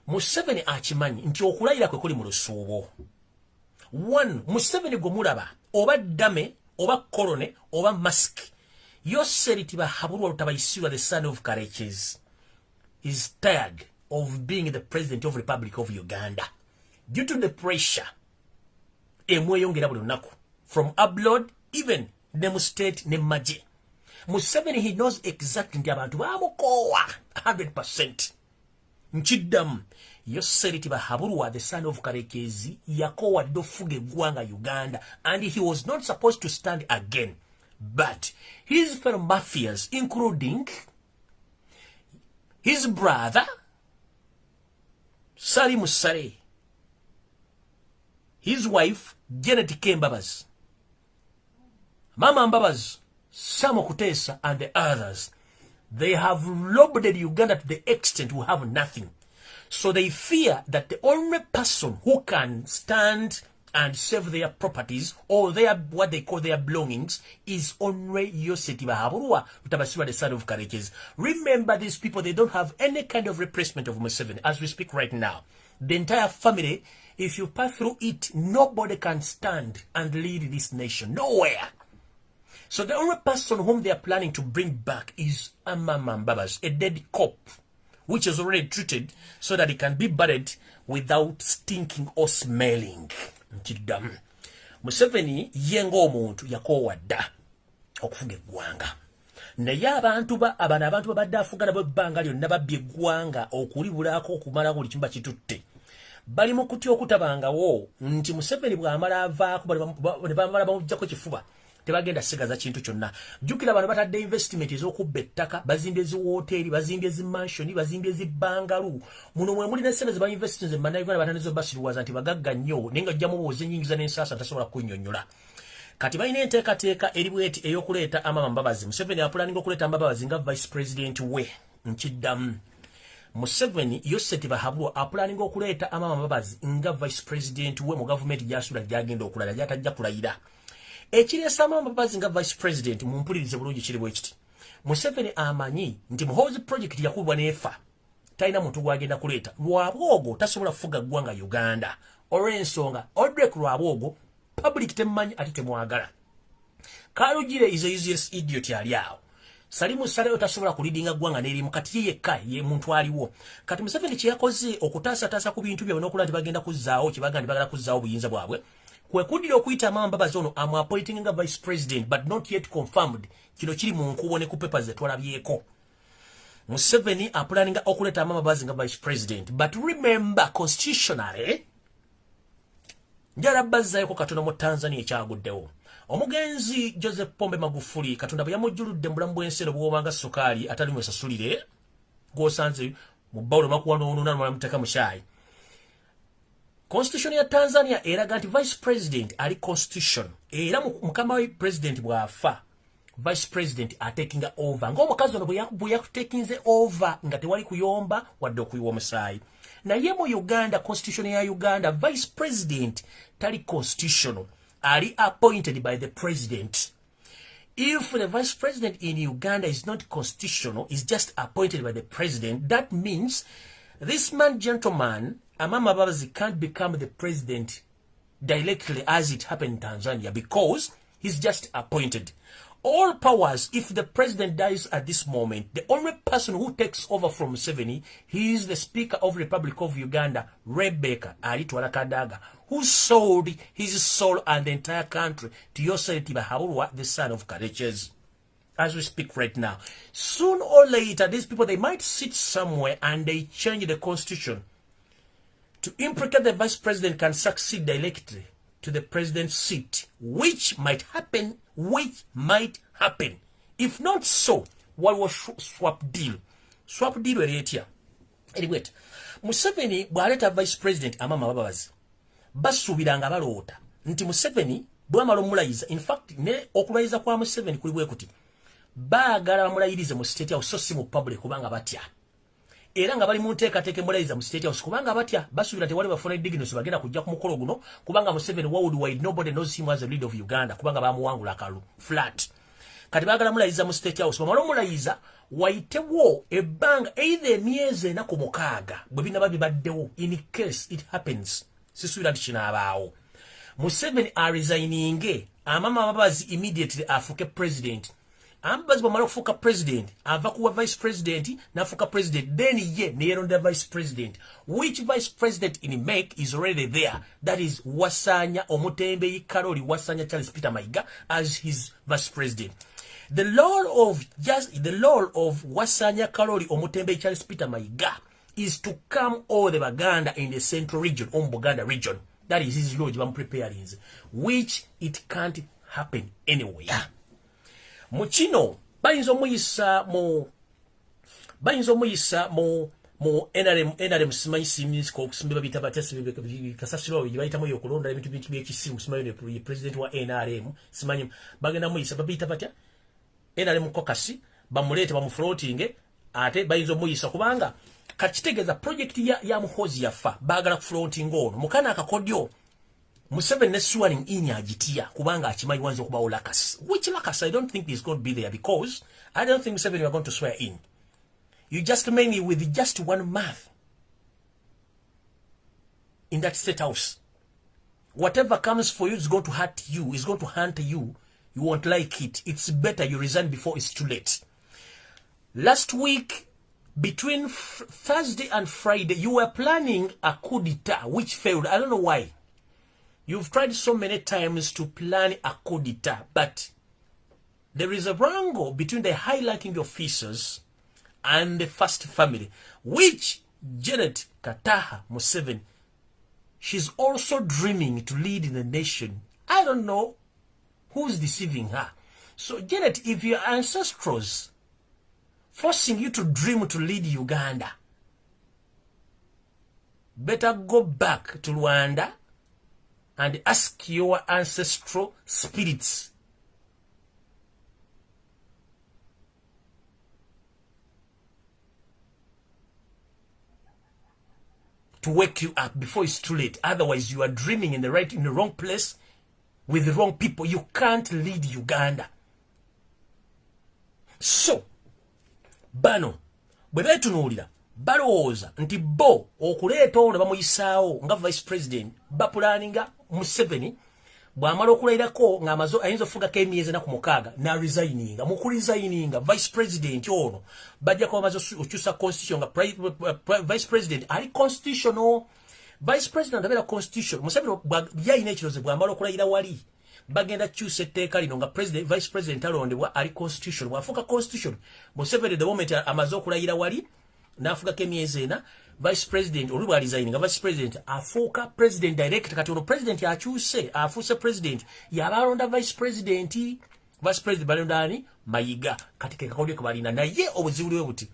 Museveni akimanyi nti okulayira kwe kuli mu lusuubo. One, Museveni gomulaba oba dame oba kolone oba mask. Yoseriti bahabulwa lutabayisirwa the son of Kareches is tired of being the president of Republic of Uganda due to the pressure emweyongera buli lunaku from abroad, even ne state ne maje. Museveni, he knows exactly nti abantu bamukowa 100%. Nchiddamu Yoseriti bahabulwa the son of Karekezi yakowa dofuge gwanga Uganda, and he was not supposed to stand again. But his fellow mafias, including his brother, Sali Musare, his wife, Janet Mbabazi, Mama Mbabazi, Sam Okutesa, and the others, they have robbed Uganda to the extent we have nothing. So they fear that the only person who can stand and save their properties or their what they call their belongings is only Yoseti Bahabulwa, the son of Kareches. Remember, these people, they don't have any kind of replacement of Museveni as we speak right now. The entire family, if you pass through it, nobody can stand and lead this nation. Nowhere. So the only person whom they are planning to bring back is Amaama Mbabazi, a dead corpse, which is already treated so that it can be buried without stinking or smelling. Nchiddamu Museveni yengo omuntu yakowa dda okufuga eggwanga. Naye abantu babadde afuga nabo ebbanga lyonna babbye eggwanga okulibulako okumala buli kimu bakitutte. Bali mu kutya okutabangawo nti Museveni bw'amala avaako ne bamala bamuggyako kifuba tebagenda sigaza kintu kyonna. Jjukira abantu batadde investment ez'okubba ettaka, bazimbye ziwooteeri, bazimbye zimansioni, bazimbye zibbangalu. Muno mwe muli n'essente ze bainvestinze mu bannayuganda batandise basiruwaza nti bagagga nnyo naye nga ajjamu boozi ennyingiza n'ensaasa tasobola kunnyonnyola. Kati balina enteekateeka eri bweti ey'okuleeta Amaama Mbabazi. Museveni apulaninga okuleeta Mbabazi nga vice president we. Nkiddamu Museveni Yoseti Bahabulwa apulaninga okuleeta Amaama Mbabazi nga vice president we mu gavumenti gy'asuula gy'agenda okulala gy'atajja kulayira. Ekiresa Amaama Mbabazi nga vice president mumpulirize bulungi kiri bwe kiti. Museveni amanyi nti muhoozi project yakubwa n'efa talina muntu gw'agenda kuleeta. Lwabwogo tasobola kufuga ggwanga Uganda. Olw'ensonga Odrek Lwabwogo public temanyi ate temwagala. Kalugire is a useless idiot ali awo. Salimu Sale tasobola kulidinga ggwanga n'erimu kati yekka ye muntu aliwo. Kati Museveni kye yakoze okutaasa ku bintu bye n'okulaba nti bagenda kuzzaawo kye bagamba bagala kuzzaawo obuyinza bwabwe. Kwekudira okuyita Amaama Mbabazi ono appointing nga vice president but not yet confirmed. Kino kiri mu nkubo ne ku papers zetwalabyeko. Museveni apulaninga okuleeta Amaama Mbabazi nga vice president, but remember constitutionally njala bazzayeko Katonda mu Tanzania ekyaguddewo. Omugenzi Joseph Pombe Magufuli Katonda bwe yamujjuludde mu bulamu bw'ensi obwobanga ssukaali atali mwesasulire gw'osanze mu bbawulo makuwano onunana muteka mu caayi. Constitution ya Tanzania eraga nti vice president ali constitution. Era mukama we president bw'afa vice president atakinga over. Ng'omukazi ono bwe yakutekinze over nga tewali kuyomba wadde okuyiwa omusaayi. Naye mu Uganda, constitution ya Uganda, vice president tali constitutional. Ali appointed by the president. If the vice president in Uganda is not constitutional, is just appointed by the president, that means this man, gentleman, Amaama Mbabazi can't become the president directly as it happened in Tanzania because he's just appointed. All powers, if the president dies at this moment, the only person who takes over from Museveni, he is the Speaker of the Republic of Uganda, Rebecca Alitwala Kadaga, who sold his soul and the entire country to Yoseti Bahabulwa, the son of Kareches. As we speak right now. Soon or later, these people, they might sit somewhere and they change the constitution to implicate the vice president can succeed directly to the president's seat, which might happen. If not so, what was swap deal? Swap deal eretia. Anyway, Museveni bwaleta vice president Amaama Mbabazi. Basubiranga balota. Nti Museveni bwamala omulayiza. In fact, ne okulayiza kwa Museveni kuli bwe kuti. Baagala bamulayirize mu state house so si mu public kubanga batya. Era nga bali mu nteekateeka mulayiza mu state house kubanga batya basubira tewali bafuna dignity bagenda kujja ku mukolo guno kubanga Museveni worldwide nobody knows him as the leader of Uganda kubanga bamuwangula akalu flat. kati baagala mulayiza mu State House bamala omulayiza wayitewo ebbanga either emyezi 46 bwe binaba bibaddewo in case it happens sisuubira nti kinaabaawo Museveni resigning Amaama Mbabazi immediately afuuke president Mbabazi bwamala okufuuka president ava kuwa vice president n'afuuka president then ye neyeronda vice president which vice president in make is already there that is Wasanya Omutembeeyi Kaloli Wasanya Charles Peter Mayiga as his vice president. The role of Wasanya Kaloli Omutembeeyi Charles Peter Mayiga is to come all the Baganda in the central region, Buganda region. That is his role, preparing, which it can't happen anywhere. Muchino, bayinza omuyisa mu NRM simanyi simis ko kusimba bita batesi kasasiro bayita mu yokulonda ebintu by'ekisimu simanyi ne president wa NRM simanyi bagenda muyisa babita batya NRM kokasi bamulete bamufloating ate bayinza omuyisa kubanga kakitegeza project ya Muhozi yafa bagala floating ono mukana akakodyo Museveni ne swearing in agitia kubanga akimanyi wanzo okubawo lakas which lakas I don't think is going to be there because I don't think Museveni are going to swear in. You just mainly with just one month in that State House. Whatever comes for you is going to hurt you, is going to hunt you. You won't like it. It's better you resign before it's too late. Last week, between Thursday and Friday, you were planning a coup d'etat, which failed. I don't know why. You've tried so many times to plan a coup d'etat, but there is a wrangle between the high-ranking officers and the first family, which Janet Kataha Museveni, she's also dreaming to lead the nation. I don't know who's deceiving her. So Janet, if your ancestors forcing you to dream to lead Uganda, better go back to Rwanda and ask your ancestral spirits to wake you up before it's too late. Otherwise, you are dreaming in the wrong place with the wrong people. You can't lead Uganda. So, bano bwe betunuulira balowooza nti bo okuleeta ono bamuyisaawo nga vice president bapulaninga Museveni bw'amala okulayirako ng'amaze ayinza okufugako emyezi 46 na resigninga mu kuresigninga vice president ono bajja kuba bamaze okyusa constitution nga vice president ali constitutional vice president abeera constitution Museveni yalina ekirozo bw'amala okulayira wali bagenda kyusa etteeka lino nga vice president alondebwa ali constitution bw'afuuka constitution Museveni the moment amaze okulayira wali n'afugako emyezi 4 vice president oli bwa resigninga vice president afuuka president direct kati ono president akyuse afuuse president yabalonda vice president balondani Mayiga kati kekakodyo kebalina naye obuzibuliwe buti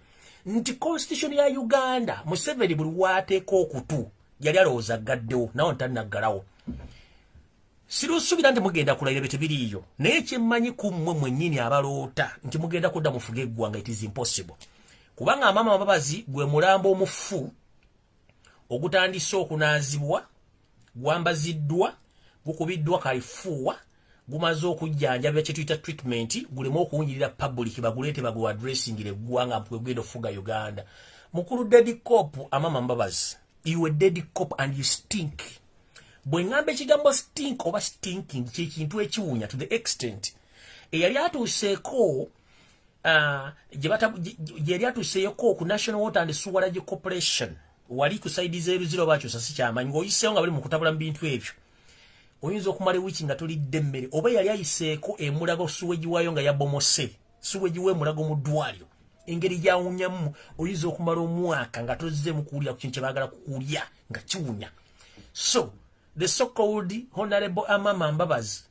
nti constitution ya Uganda Museveni buli waateeka okutu yali alowooza gaddewo nawo ntannagalawo sirusuubira nti mugenda kulayira bye tebiriiyo naye kyemmanyi ku mmwe mwennyini abaloota nti mugenda kudda mufuge eggwanga it is impossible kubanga Amaama Mbabazi gwe mulambo omufu ogutandise okunaazibwa gwambaziddwa gukubiddwa kalifuuwa gumaze okujjanjabya kye tuyita treatment gulemu okuwunyirira public baguleete bagu addressingire eggwanga mpwegenda okufuga Uganda mukulu Daddy Cop Amaama Mbabazi you a dead cop and you stink bwe ngamba ekigambo stink oba stinking kyekintu ekiwunya to the extent eyali atuuseeko yali atuuseeko ku National Water and Sewerage Corporation wali kusaidiza eruziro bakyusa si kyamanyi ng'oyiseewo nga bali mu kutabula mu bintu ebyo oyinza okumala wiiki nga tolidde emmere oba yali ayiseeko emulago suweji waayo nga yabomose suweji w'emulago mu ddwaliro engeri gyawunyamu oyinza okumala omwaka nga tozzeemu kuwulira ku kintu kye baagala kuwulya nga kiwunya. So the so-called Honorable Amaama Mbabazi,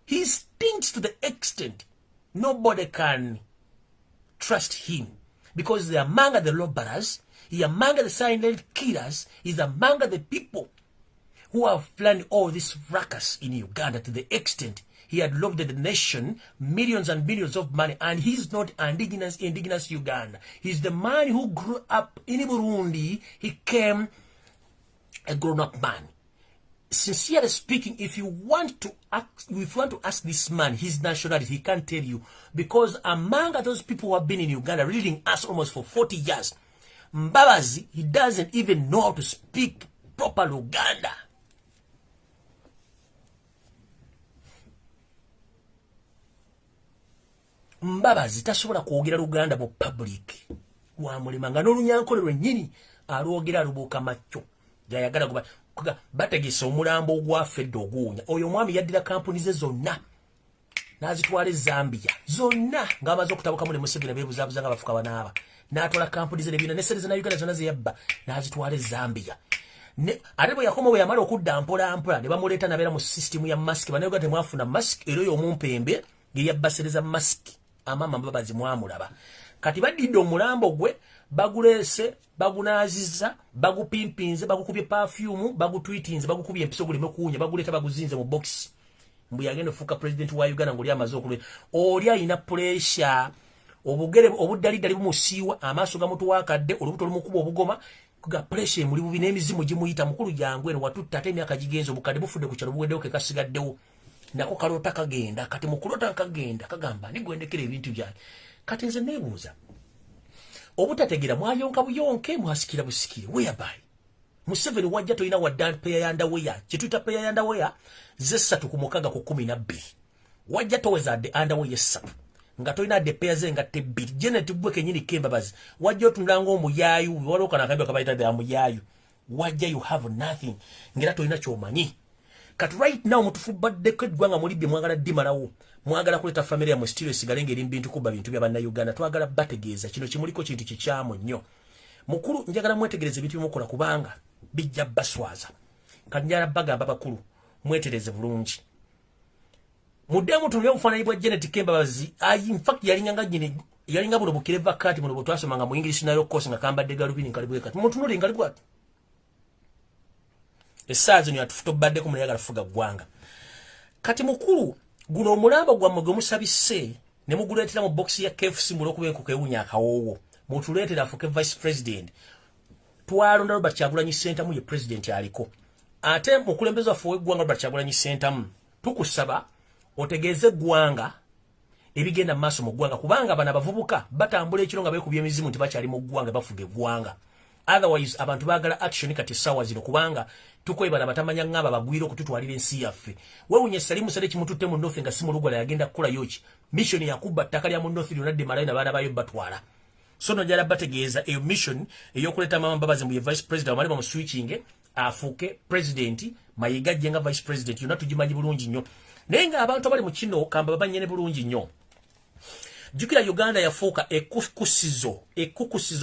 he stinks to the extent nobody can trust him because they are among the robbers, he is among the silent killers, he is among the people who have planned all this ruckus in Uganda to the extent he had robbed the nation millions and billions of money, and he's not indigenous Uganda. He's the man who grew up in Burundi. He came a grown-up man. sincerely speaking, if you want to ask this man his nationality, he can't tell you, because among those people who have been in Uganda reading us almost for 40 years, Mbabazi, he doesn't even know how to speak proper Luganda. Mbabazi tasobola kwogera Luganda mu public. Wamulimanga n'olunyankole lwennyini alwogera alubuuka macco. Jayagala kuba bategese omulambo ogwa Affudde oguunya. Oyo omwami yaddira kampuni ze zonna n'azitwala Zambia. Zonna ng'amaze okutabukamu ne Museveni beebuzaabuza nga bafuka banaaba. N'atwala kampuni ze ne byonna n'essere ze na Uganda zonna ze yabba n'azitwala Zambia. Ate bwe yakoma bwe yamala okudda mpola ne bamuleeta nabeera mu system ya mask. Bannayuganda temwafuna mask era oyo omumpembe ge yabbasereza mask. Amaama Mbabazi mwamulaba. Kati badidde omulambo gwe bagulese bagunaaziza bagupimpinze bagukubye perfume bagutweetinze bagukubye empiso gulime kuunya baguleta baguzinze mu box. Mbu yagenda fuka president wa Uganda ngoli amaze okulwe. Oli ayina pressure obugere obuddalidali bumusiiwa amaaso gamutuwaakadde olubuto lumukuba obugoma kuga pressure muli bubi n'emizimu gimuyita mukulu jangu eno watutta ate emyaka gigenze obukadde bufudde ku kyalo buweddewo ke kasigaddewo. Nako kalota kagenda kati mukulota kagenda kagamba nigwendekera ebintu byange. Kati nze neebuuza obutategeera mwayonka buyonke mwasikira busikire whereby Museveni wajja toyina wadda peya yanda weya kituyita peya yanda weya ze 3 ku 1 ku 12 wajja toweza de underwear yesatu nga toyina de peya ze nga tebiri Janet Bweke nyini Mbabazi wajja otunanga omuyayu waloka nakabyo kabaita de amuyayu wajja you have nothing ngira toyina kyomanyi. Kati right now mutufu badde kwegwanga mulibye mwagala dimalawo mwagala kuleta family ya mustiro sigalenge eri bintu kuba bintu bya banna Uganda twagala bategeeza kino kimuliko kintu kikyamu nnyo mukulu njagala mwetegereze bintu bimukola kubanga bijja baswaza kati njala bagamba bakulu mwetereze bulungi mudemu tulyo obufaananyi bwa Janet Mbabazi in fact yalinga bulo bukire vakati mulo butwasomanga mu English nayo course nga kambadde galubini nkalibwe kati mutunuli nkalibwa esaazi ni atufuto badde ku muyaga lafuga gwanga kati mukulu guno omulambo gwa mugwe musabise ne muguletera mu box ya KFC mulo kubenko kewunya akawowo mutuletera afuke vice president twalonda Robert Kyagulanyi center mu ye president aliko ate mukulembeza afuwe gwanga Robert Kyagulanyi center mu tukusaba otegeze gwanga ebigenda maso mu gwanga kubanga bana bavubuka batambula ekiro nga bekubye emizimu ntibakyali mu gwanga bafuge gwanga. Otherwise abantu bagala action kati sawa zino kubanga tukwebana batamanya ngaba bagwiro kututwalira ensi yaffe wewunye Salimu Sade kimututte mu North nga simu lugala yagenda kula yoki mission yakuba ttaka lya mu North lyonadde malaina baana bayo batwala so no jala bategeeza eyo mission eyokuleta Mama Mbabazi mu vice president amaliba mu switching afuke president Mayiga jenga vice president yona tujimanyi bulungi nnyo nenga abantu abali mu kino kamba babanyene bulungi nnyo. Jukira Uganda yafuuka ekukusizo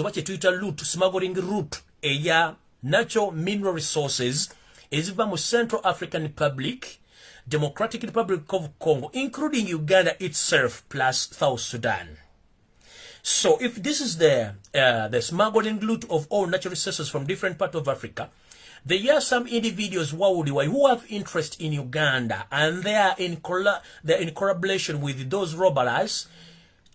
bache tuita route smuggling route eya natural mineral resources eziva mu Central African Republic, Democratic Republic of Congo, including Uganda itself plus South Sudan. So if this is the smuggling route of all natural resources from different parts of Africa, there are some individuals who have interest in Uganda and they are in collaboration with those robbers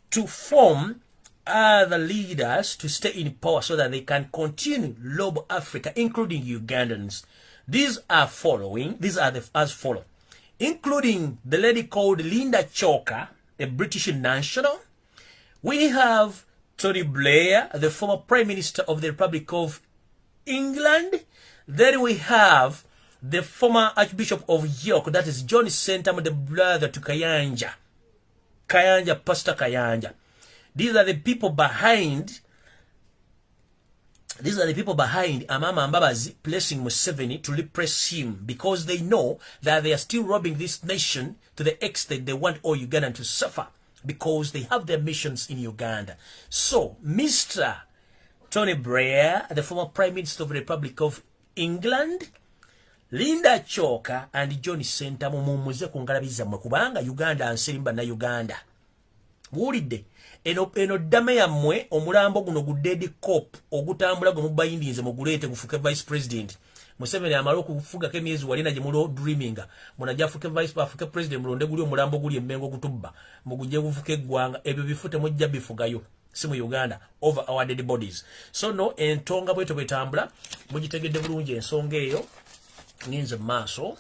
to form other leaders to stay in power so that they can continue rob Africa, including Ugandans. These are as follow, including the lady called Linda Choka, a British national. We have Tony Blair, the former Prime Minister of the Republic of England. Then we have the former Archbishop of York, that is John Sentamu, the brother to Kayanja, Pastor Kayanja. These are the people behind Amaama Mbabazi placing Museveni to repress him because they know that they are still robbing this nation to the extent they want all Ugandans to suffer because they have their missions in Uganda. So, Mr. Tony Blair, the former Prime Minister of the Republic of England, Linda Choka and John Sentamu mumuze kungalabiza mwe kubanga Uganda anserimba na Uganda. Wulidde eno dame ya mwe omulambo guno gudedi cop ogutambula go mubayindinze mugulete gufuke vice president. Museveni amalo kufuga ke myezi walina je mulo dreaminga. Munaja fuke vice afuke president mulonde guli omulambo guli emmengo gutubba. Muguje gufuke gwanga ebyo bifute mujja bifugayo. Simu Uganda over our dead bodies. So no entonga bweto betambula mugitegedde bulungi ensonga eyo ngenze maaso